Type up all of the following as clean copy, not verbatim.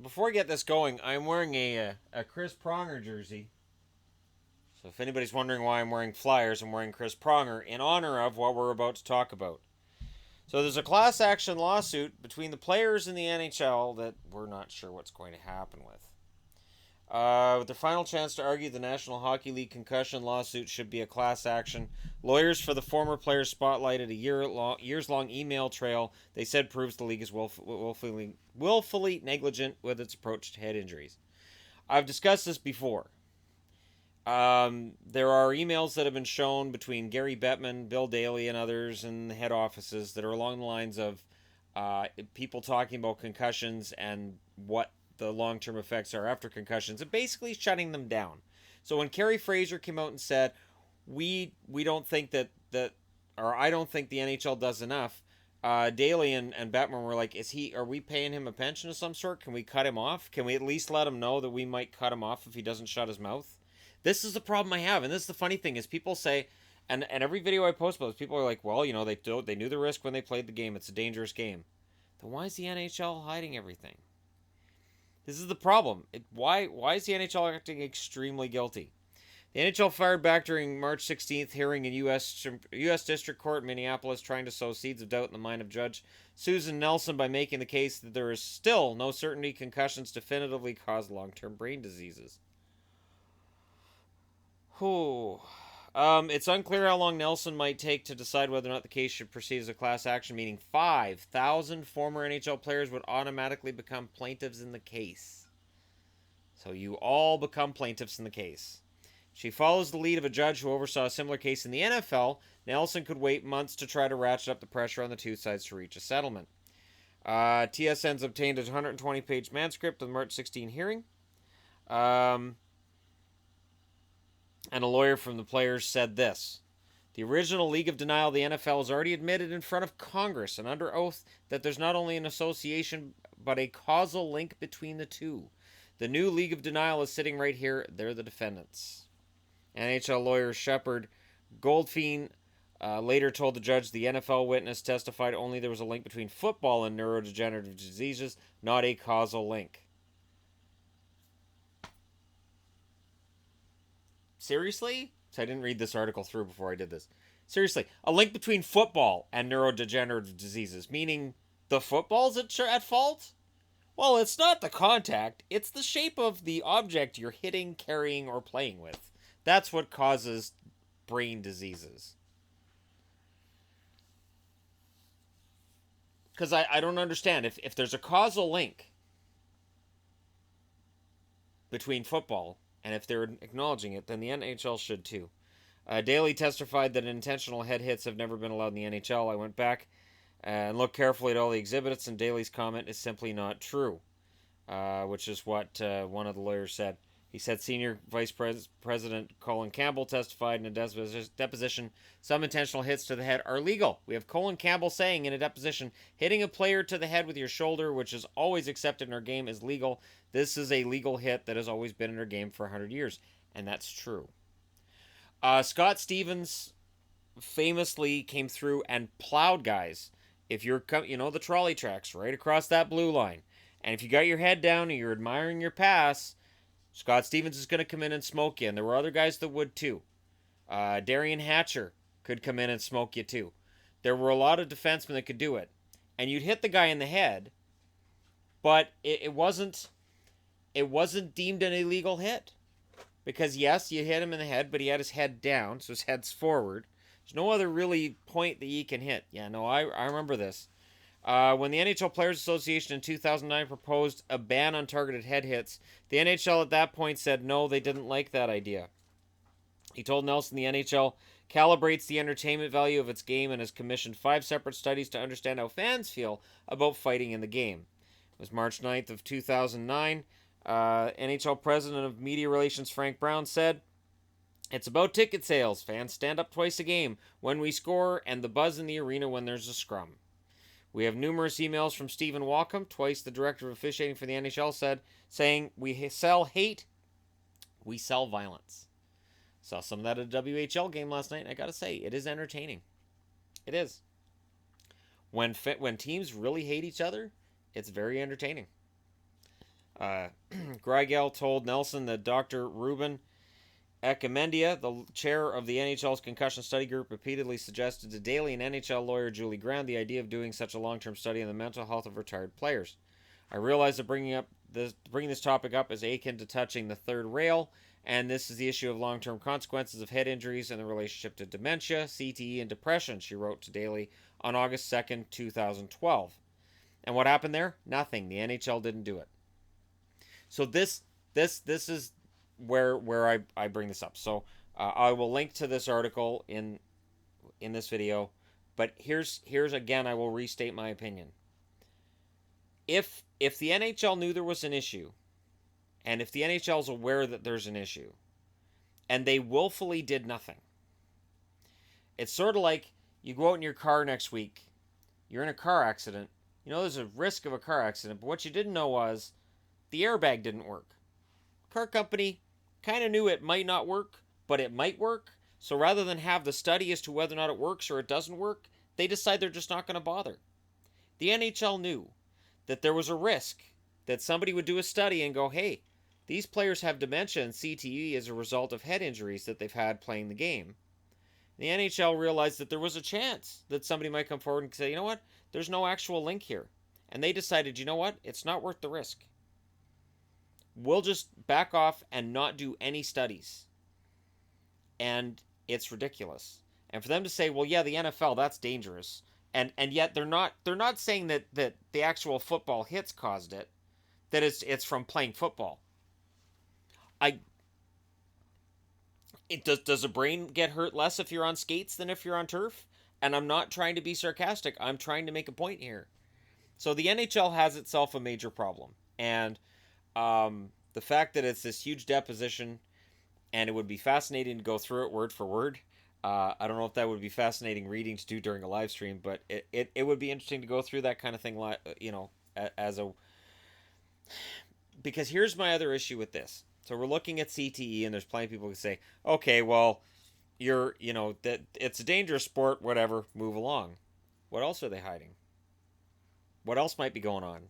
before I get this going, I'm wearing a Chris Pronger jersey. So if anybody's wondering why I'm wearing Flyers, I'm wearing Chris Pronger in honor of what we're about to talk about. So there's a class action lawsuit between the players and the NHL that we're not sure what's going to happen with. With their final chance to argue the National Hockey League concussion lawsuit should be a class action, lawyers for the former players spotlighted a years-long email trail they said proves the league is willfully negligent with its approach to head injuries. I've discussed this before. There are emails that have been shown between Gary Bettman, Bill Daly, and others in the head offices that are along the lines of people talking about concussions and what the long-term effects are after concussions, and basically shutting them down. So when Kerry Fraser came out and said, we don't think or I don't think the NHL does enough, Daly and Bettman were like, are we paying him a pension of some sort? Can we cut him off? Can we at least let him know that we might cut him off if he doesn't shut his mouth? This is the problem I have, and this is the funny thing, is people say, and every video I post about this, people are like, well, they knew the risk when they played the game. It's a dangerous game. Then why is the NHL hiding everything? This is the problem. Why is the NHL acting extremely guilty? The NHL fired back during March 16th hearing in U.S. District Court in Minneapolis, trying to sow seeds of doubt in the mind of Judge Susan Nelson by making the case that there is still no certainty concussions definitively cause long-term brain diseases. It's unclear how long Nelson might take to decide whether or not the case should proceed as a class action, meaning 5,000 former NHL players would automatically become plaintiffs in the case. So you all become plaintiffs in the case. She follows the lead of a judge who oversaw a similar case in the NFL. Nelson could wait months to try to ratchet up the pressure on the two sides to reach a settlement. TSN's obtained a 120-page manuscript of the March 16 hearing. And a lawyer from the players said this: the original League of Denial of the NFL has already admitted in front of Congress and under oath that there's not only an association but a causal link between the two. The new League of Denial is sitting right here. They're the defendants. NHL lawyer Shepard Goldfein later told the judge the NFL witness testified only there was a link between football and neurodegenerative diseases, not a causal link. Seriously? So I didn't read this article through before I did this. Seriously, a link between football and neurodegenerative diseases, meaning the football's at fault? Well, it's not the contact, it's the shape of the object you're hitting, carrying, or playing with. That's what causes brain diseases. Because I don't understand. If there's a causal link between football, and if they're acknowledging it, then the NHL should too. Daly testified that intentional head hits have never been allowed in the NHL. I went back and looked carefully at all the exhibits, and Daly's comment is simply not true, which is what one of the lawyers said. He said Senior Vice President Colin Campbell testified in a deposition some intentional hits to the head are legal. We have Colin Campbell saying in a deposition, hitting a player to the head with your shoulder, which is always accepted in our game, is legal. This is a legal hit that has always been in our game for 100 years. And that's true. Scott Stevens famously came through and plowed guys. If you're, the trolley tracks right across that blue line. And if you got your head down and you're admiring your pass, Scott Stevens is going to come in and smoke you. And there were other guys that would too. Darian Hatcher could come in and smoke you too. There were a lot of defensemen that could do it. And you'd hit the guy in the head, but it wasn't deemed an illegal hit. Because yes, you hit him in the head, but he had his head down, so his head's forward. There's no other really point that he can hit. Yeah, no, I remember this. When the NHL Players Association in 2009 proposed a ban on targeted head hits, the NHL at that point said no, they didn't like that idea. He told Nelson the NHL calibrates the entertainment value of its game and has commissioned 5 separate studies to understand how fans feel about fighting in the game. It was March 9th of 2009. NHL President of Media Relations Frank Brown said, "It's about ticket sales. Fans stand up twice a game, when we score and the buzz in the arena when there's a scrum." We have numerous emails from Stephen Walcom, twice the director of officiating for the NHL, saying, "We sell hate, we sell violence." Saw some of that at a WHL game last night, and I gotta say, it is entertaining. It is. When teams really hate each other, it's very entertaining. Uh, Greigel told Nelson that Dr. Ruben Ekamendia, the chair of the NHL's concussion study group, repeatedly suggested to Daly and NHL lawyer Julie Graham the idea of doing such a long-term study on the mental health of retired players. I realize that bringing this topic up is akin to touching the third rail, and this is the issue of long-term consequences of head injuries and the relationship to dementia, CTE, and depression, she wrote to Daly on August 2nd, 2012. And what happened there? Nothing. The NHL didn't do it. So this is where I bring this up. So I will link to this article in this video, but here's again, I will restate my opinion. If the NHL knew there was an issue, and if the NHL is aware that there's an issue, and they willfully did nothing, it's sort of like you go out in your car next week, you're in a car accident, you know there's a risk of a car accident, but what you didn't know was the airbag didn't work. Car company kind of knew it might not work, but it might work. So rather than have the study as to whether or not it works or it doesn't work, they decide they're just not going to bother. The NHL knew that there was a risk that somebody would do a study and go, hey, these players have dementia and CTE as a result of head injuries that they've had playing the game. The NHL realized that there was a chance that somebody might come forward and say, you know what, there's no actual link here. And they decided, you know what, it's not worth the risk. We'll just back off and not do any studies. And it's ridiculous. And for them to say, well, yeah, the NFL, that's dangerous. And yet they're not saying that the actual football hits caused it, that it's from playing football. Does a brain get hurt less if you're on skates than if you're on turf? And I'm not trying to be sarcastic. I'm trying to make a point here. So the NHL has itself a major problem. And the fact that it's this huge deposition, and it would be fascinating to go through it word for word. I don't know if that would be fascinating reading to do during a live stream, but it would be interesting to go through that kind of thing, as a... Because here's my other issue with this. So we're looking at CTE, and there's plenty of people who say, okay, well, that it's a dangerous sport, whatever, move along. What else are they hiding? What else might be going on?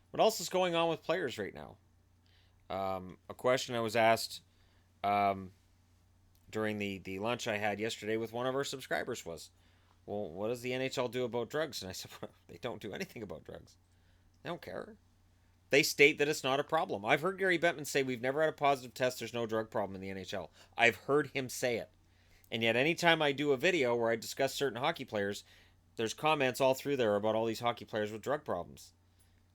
What else is going on with players right now? A question I was asked during the lunch I had yesterday with one of our subscribers was, well, what does the NHL do about drugs? And I said, well, they don't do anything about drugs. They don't care. They state that it's not a problem. I've heard Gary Bettman say we've never had a positive test, there's no drug problem in the NHL. I've heard him say it. And yet anytime I do a video where I discuss certain hockey players, there's comments all through there about all these hockey players with drug problems.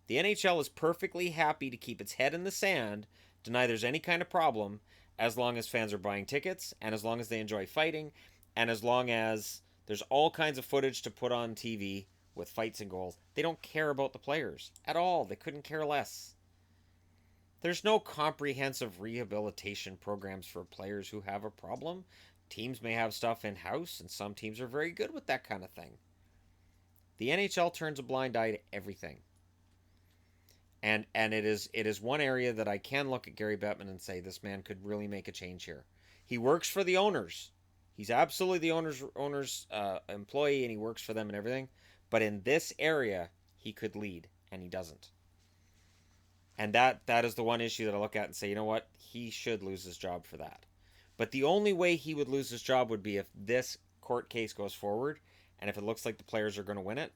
The NHL is perfectly happy to keep its head in the sand, deny there's any kind of problem, as long as fans are buying tickets, and as long as they enjoy fighting, and as long as there's all kinds of footage to put on TV with fights and goals. They don't care about the players at all. They couldn't care less. There's no comprehensive rehabilitation programs for players who have a problem. Teams may have stuff in-house, and some teams are very good with that kind of thing. The NHL turns a blind eye to everything. And it is one area that I can look at Gary Bettman and say this man could really make a change here. He works for the owners. He's absolutely the owner's employee, and he works for them and everything. But in this area, he could lead, and he doesn't. And that is the one issue that I look at and say, you know what? He should lose his job for that. But the only way he would lose his job would be if this court case goes forward, and if it looks like the players are going to win it,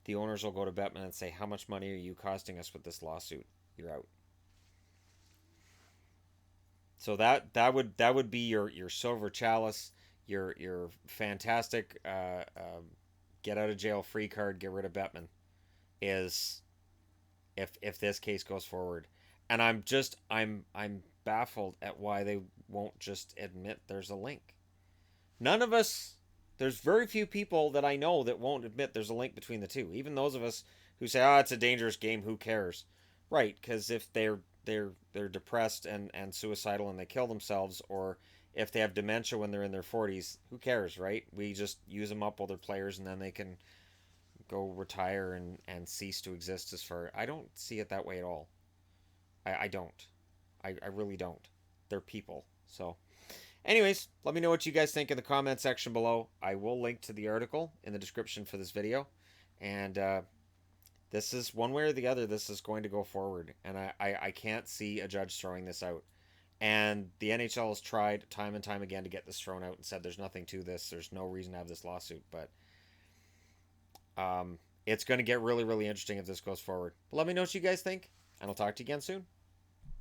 the owners will go to Bettman and say, how much money are you costing us with this lawsuit? You're out. So that would be your silver chalice, your fantastic get out of jail free card, get rid of Bettman, is if this case goes forward. And I'm baffled at why they won't just admit there's a link. None of us, there's very few people that I know that won't admit there's a link between the two. Even those of us who say, oh, it's a dangerous game, who cares? Right, because if they're depressed and suicidal and they kill themselves, or if they have dementia when they're in their 40s, who cares, right? We just use them up while they're players, and then they can go retire and cease to exist. As far, I don't see it that way at all. I don't. I really don't. They're people. So anyways, let me know what you guys think in the comment section below. I will link to the article in the description for this video. And This is one way or the other. This is going to go forward, and I can't see a judge throwing this out. And the NHL has tried time and time again to get this thrown out and said there's nothing to this. There's no reason to have this lawsuit. But it's going to get really, really interesting if this goes forward. But let me know what you guys think, and I'll talk to you again soon.